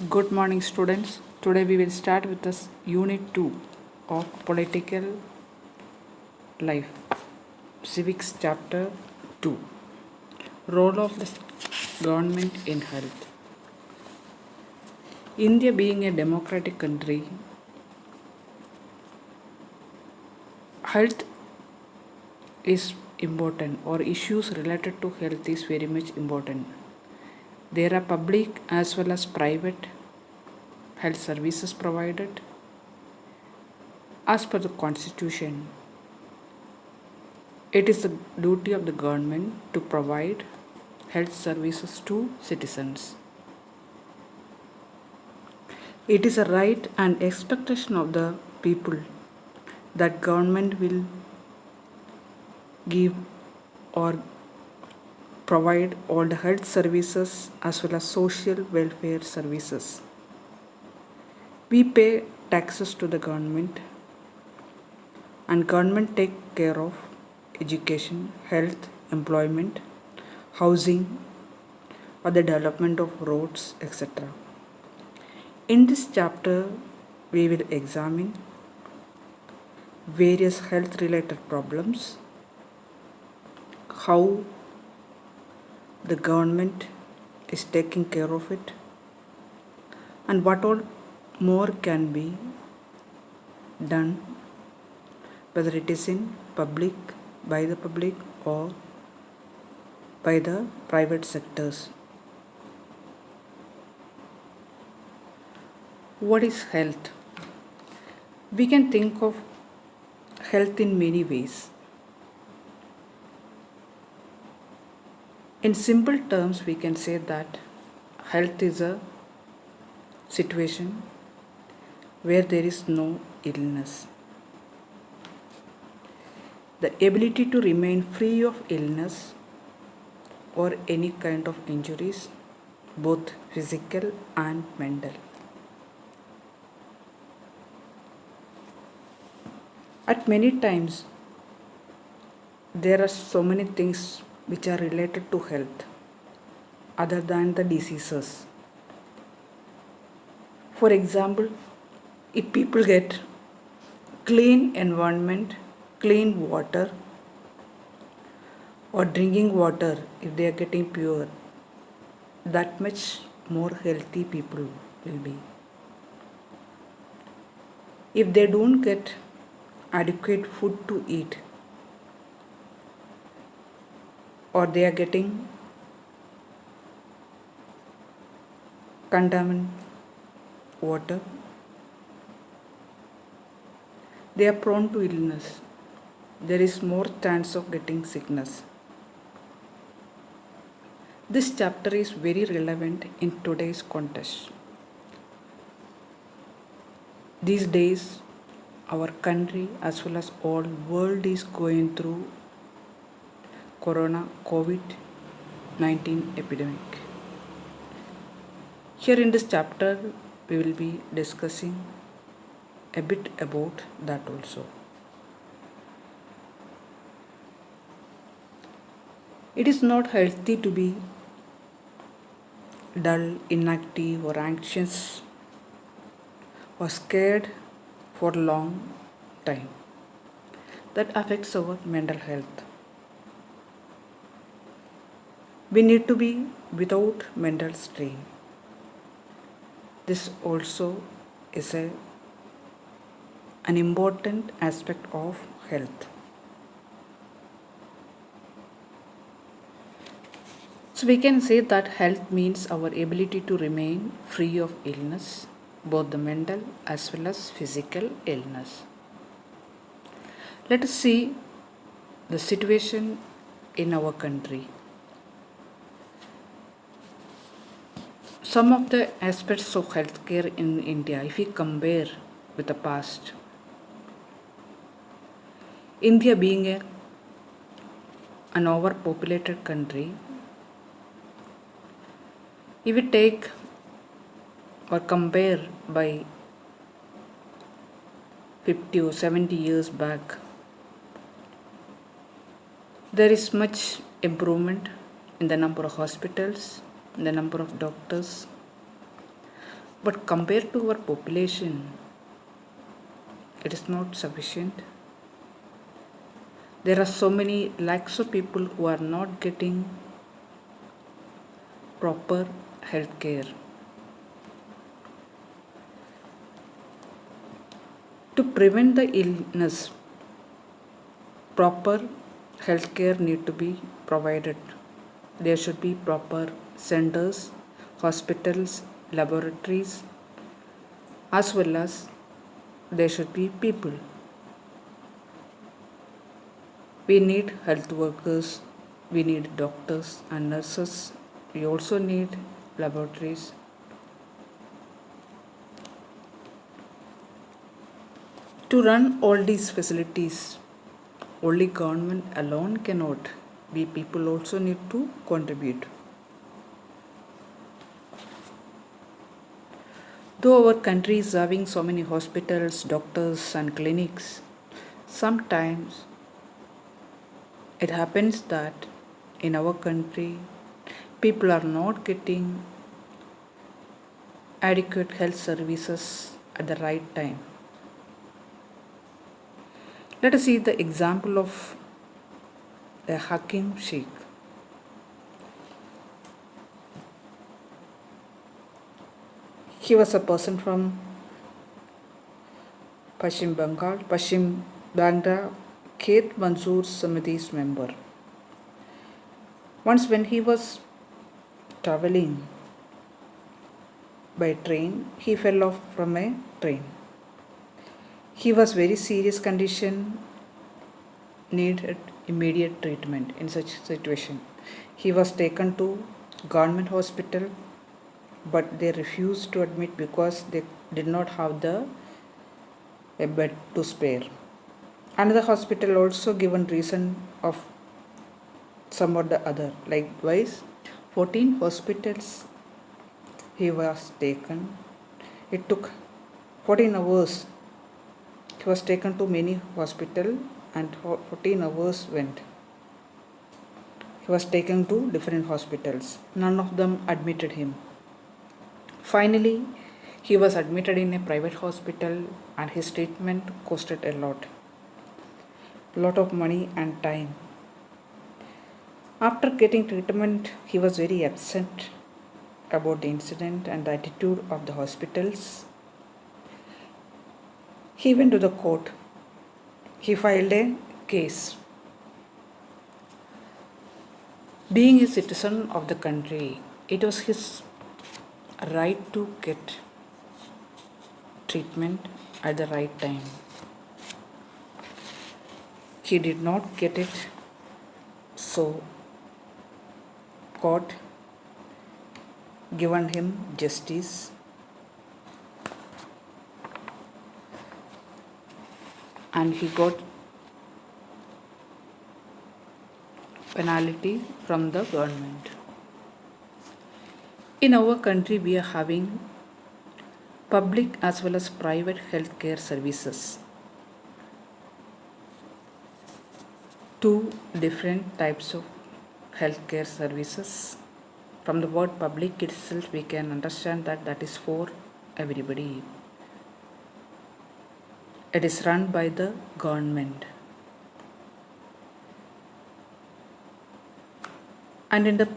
Good morning, students. Today we will start with this Unit 2 of Political Life, Civics Chapter 2. Role of the Government in Health. India being a democratic country, health is important, or issues related to health is very much important. There are public as well as private health services provided as per the Constitution. It is the duty of the government to provide health services to citizens. It is a right and expectation of the people that government will give or provide all the health services as well as social welfare services. We pay taxes to the government, and government take care of education, health, employment, housing, or the development of roads, etc. In this chapter, we will examine various health related problems, how the government is taking care of it, and what all more can be done, whether it is in public, by the public, or by the private sectors. What is health? We can think of health in many ways. In simple terms, we can say that health is a situation where there is no illness. The ability to remain free of illness or any kind of injuries, both physical and mental. At many times, there are so many things which are related to health other than the diseases. For example, if people get clean environment, clean water, or drinking water, if they are getting pure, that much more healthy people will be. If they don't get adequate food to eat, or they are getting contaminated water, they are prone to illness. There is more chance of getting sickness. This chapter is very relevant in today's context. These days, our country as well as all world is going through COVID-19 epidemic. Here in this chapter, we will be discussing a bit about that also. It is not healthy to be dull, inactive, or anxious, or scared for a long time. That affects our mental health. We need to be without mental strain. This also is an important aspect of health. So we can say that health means our ability to remain free of illness, both the mental as well as physical illness. Let us see the situation in our country. Some of the aspects of healthcare in India, if we compare with the past, India being an overpopulated country, if we take or compare by 50 or 70 years back, there is much improvement in the number of hospitals, in the number of doctors, But compared to our population, it is not sufficient. There are so many lakhs of people who are not getting proper health care. To prevent the illness, proper health care need to be provided. There should be proper centers, hospitals, laboratories, as well as there should be people. We need health workers, we need doctors and nurses, we also need laboratories. To run all these facilities, only government alone cannot be, people also need to contribute. Though our country is having so many hospitals, doctors and clinics, sometimes it happens that in our country people are not getting adequate health services at the right time. Let us see the example of a Hakim Sheikh. He was a person from Pashim Bengal, Pashim Bangla, Khet Manzoor Samidi's member. Once when he was traveling by train, he fell off from a train. He was very serious condition, needed immediate treatment. In such situation, he was taken to government hospital, but they refused to admit because they did not have a bed to spare. Another hospital also given reason of some or the other. Likewise, 14 hospitals he was taken. It took 14 hours. He was taken to many hospitals and 14 hours went. He was taken to different hospitals. None of them admitted him. Finally, he was admitted in a private hospital and his treatment costed a lot of money and time. After getting treatment, he was very upset about the incident and the attitude of the hospitals. He went to the court. He filed a case. Being a citizen of the country, it was his right to get treatment at the right time. He did not get it, so court given him justice and he got penalty from the government. In our country, we are having public as well as private healthcare services. Two different types of healthcare services. From the word public itself, we can understand that is for everybody. It is run by the government. And in the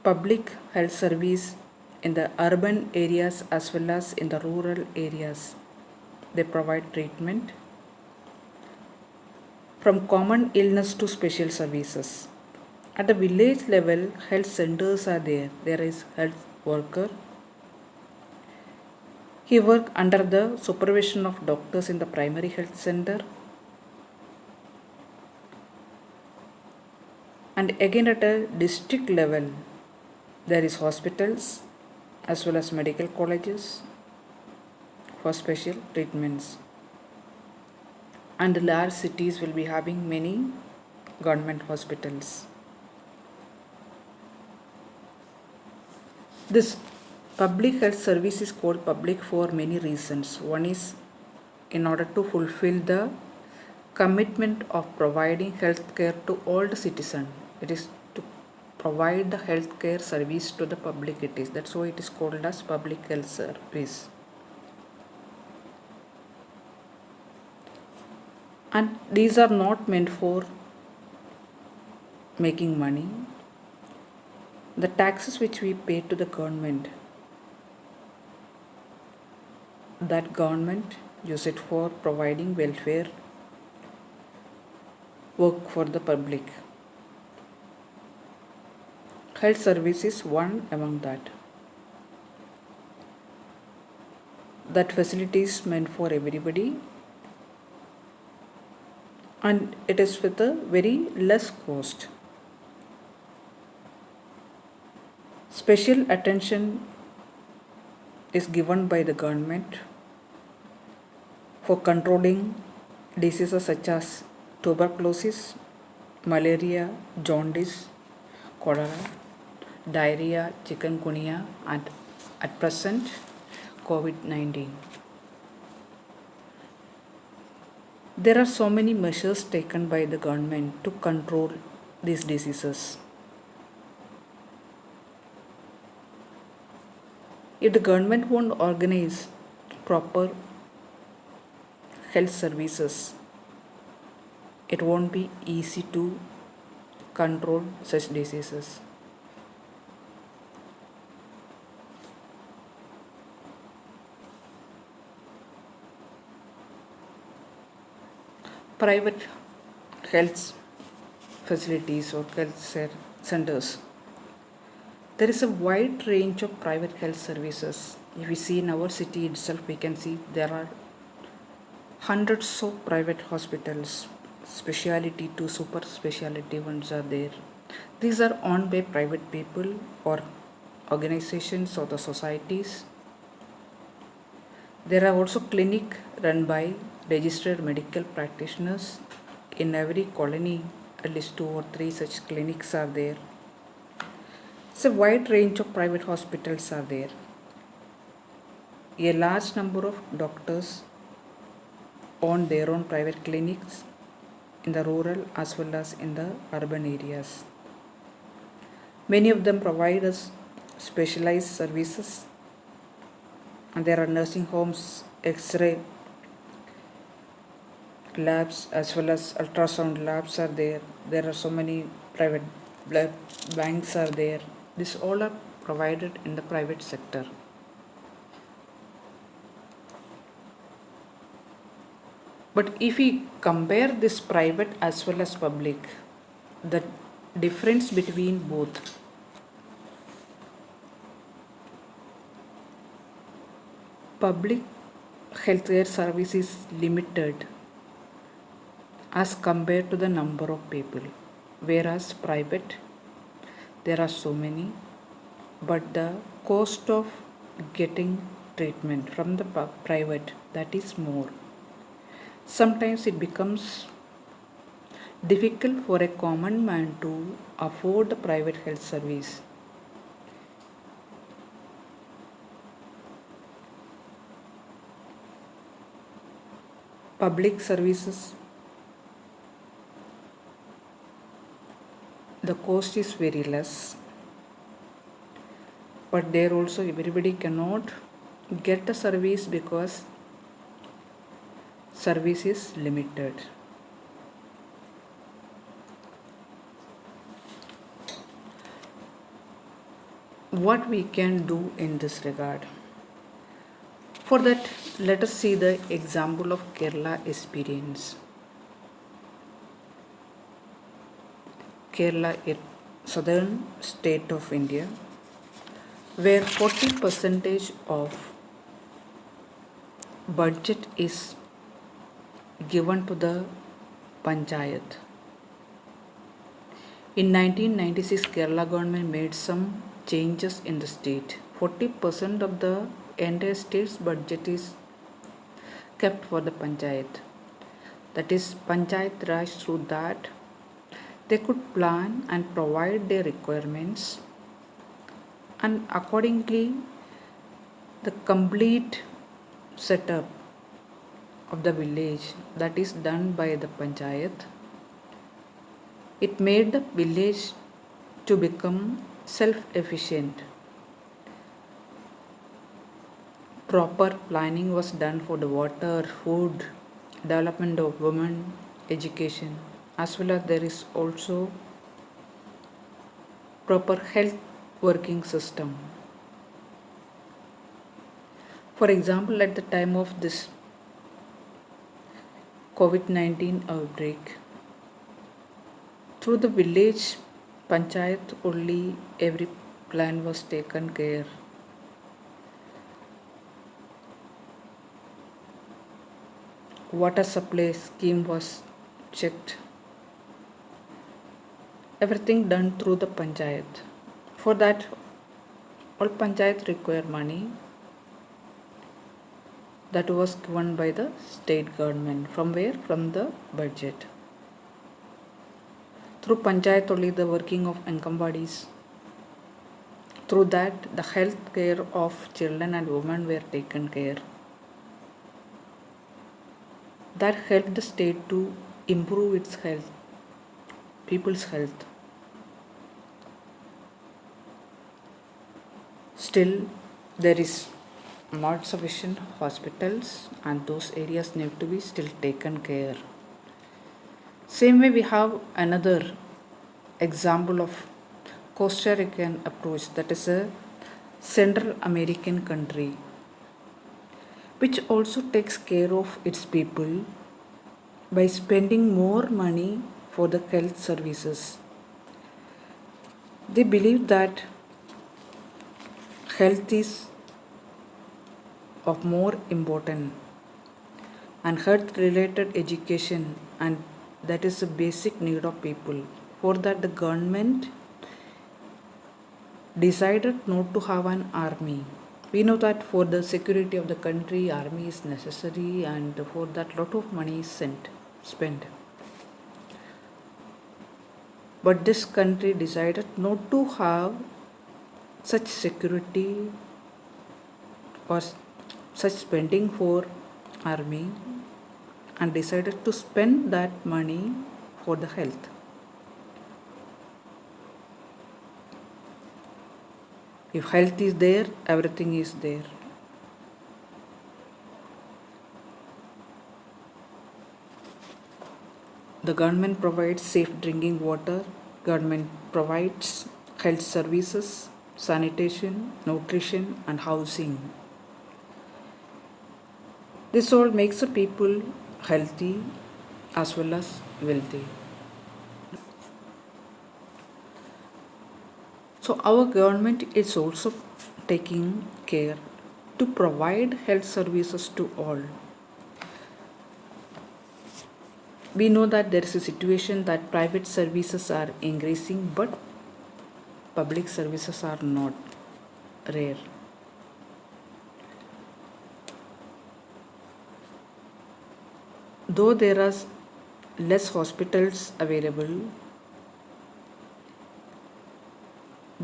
public health service, in the urban areas as well as in the rural areas, they provide treatment from common illness to special services. At the village level, health centers are there. There is health worker. He works under the supervision of doctors in the primary health center. And again at a district level, there is hospitals as well as medical colleges for special treatments. And large cities will be having many government hospitals. This public health service is called public for many reasons. One is in order to fulfill the commitment of providing health care to all the citizens. It is to provide the healthcare service to the public. It is, that's why it is called as public health service. And these are not meant for making money. The taxes which we pay to the government, that government use it for providing welfare work for the public. Health service is one among that. That facility is meant for everybody, and it is with a very less cost. Special attention is given by the government for controlling diseases such as tuberculosis, malaria, jaundice, cholera, diarrhea, chikungunya, and at present COVID-19. There are so many measures taken by the government to control these diseases. If the government won't organize proper health services, it won't be easy to control such diseases. Private health facilities or health centers. There is a wide range of private health services. If we see in our city itself, we can see there are hundreds of private hospitals, specialty to super specialty ones are there. These are owned by private people or organizations or the societies. There are also clinics run by registered medical practitioners. In every colony, at least 2 or 3 such clinics are there. So, a wide range of private hospitals are there. A large number of doctors own their own private clinics in the rural as well as in the urban areas. Many of them provide us specialized services, and there are nursing homes, X-ray labs as well as ultrasound labs are there. There are so many private blood banks are there. These all are provided in the private sector. But if we compare this private as well as public, the difference between both, public healthcare service is limited as compared to the number of people, whereas private there are so many, but the cost of getting treatment from the private, that is more. Sometimes it becomes difficult for a common man to afford the private health service. Public services, the cost is very less, but there also everybody cannot get the service because service is limited. What we can do in this regard? For that, let us see the example of Kerala experience. Kerala is southern state of India, where 40% of budget is given to the panchayat. In 1996, Kerala government made some changes in the state. 40% of the entire state's budget is kept for the panchayat. That is Panchayat Raj, through that they could plan and provide their requirements, and accordingly the complete setup of the village, that is done by the panchayat. It made the village to become self-efficient. Proper planning was done for the water, food, development of women, education, as well as there is also proper health working system. For example, at the time of this COVID-19 outbreak, through the village panchayat only every plan was taken care. Water supply scheme was checked. Everything done through the panchayat. For that, all panchayat require money that was given by the state government. From where? From the budget. Through panchayat only the working of Anganwadis. Through that, the health care of children and women were taken care. That helped the state to improve its health, people's health. Still, there is not sufficient hospitals and those areas need to be still taken care. Same way we have another example of Costa Rican approach, that is a Central American country which also takes care of its people by spending more money for the health services. They believe that health is of more important and health related education, and that is a basic need of people. For that, the government decided not to have an army. We know that for the security of the country, army is necessary, and for that lot of money is spent. But this country decided not to have such security or such spending for army and decided to spend that money for the health. If health is there, everything is there. The government provides safe drinking water, government provides health services, sanitation, nutrition and housing. This all makes the people healthy as well as wealthy. So our government is also taking care to provide health services to all. We know that there is a situation that private services are increasing, but public services are not rare. Though there are less hospitals available,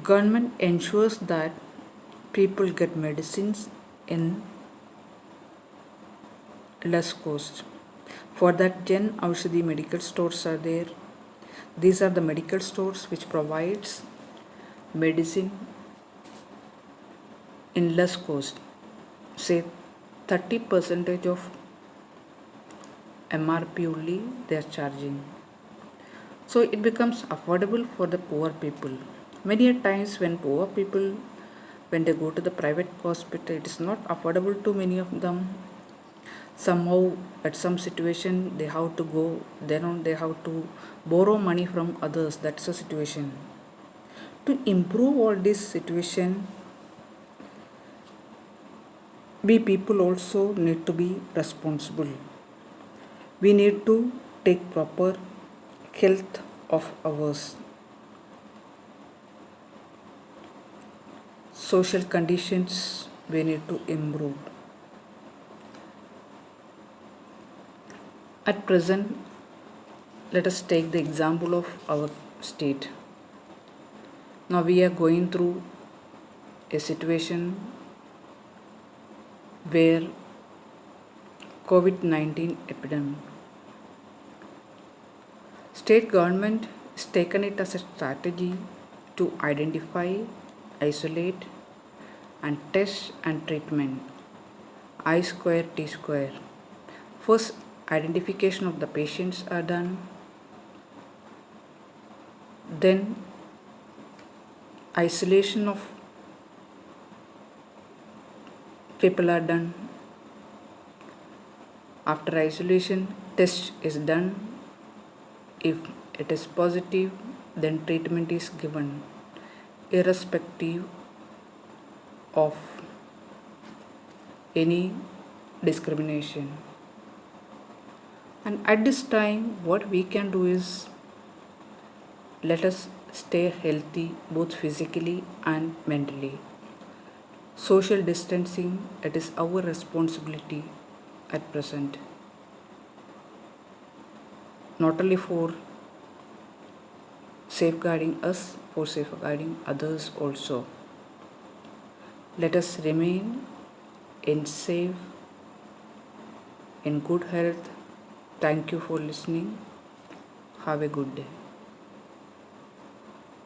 government ensures that people get medicines in less cost. For that, Jan Aushadhi medical stores are there. These are the medical stores which provides medicine in less cost. Say 30% of MRP only they are charging. So it becomes affordable for the poor people. Many a times when poor people, when they go to the private hospital, it is not affordable to many of them. Somehow at some situation they have to go, then they have to borrow money from others. That's a situation. To improve all this situation, we people also need to be responsible. We need to take proper health of ours. Social conditions we need to improve. At present, let us take the example of our state. Now we are going through a situation where COVID-19 epidemic. State government has taken it as a strategy to identify, isolate, and test and treatment. I square T square. First, identification of the patients are done, then isolation of people are done. After isolation, test is done. If it is positive, then treatment is given, irrespective of any discrimination. And at this time, what we can do is let us stay healthy both physically and mentally. Social distancing, it is our responsibility at present, not only for safeguarding us, for safeguarding others also. Let us remain in safe, in good health. Thank you for listening. Have a good day.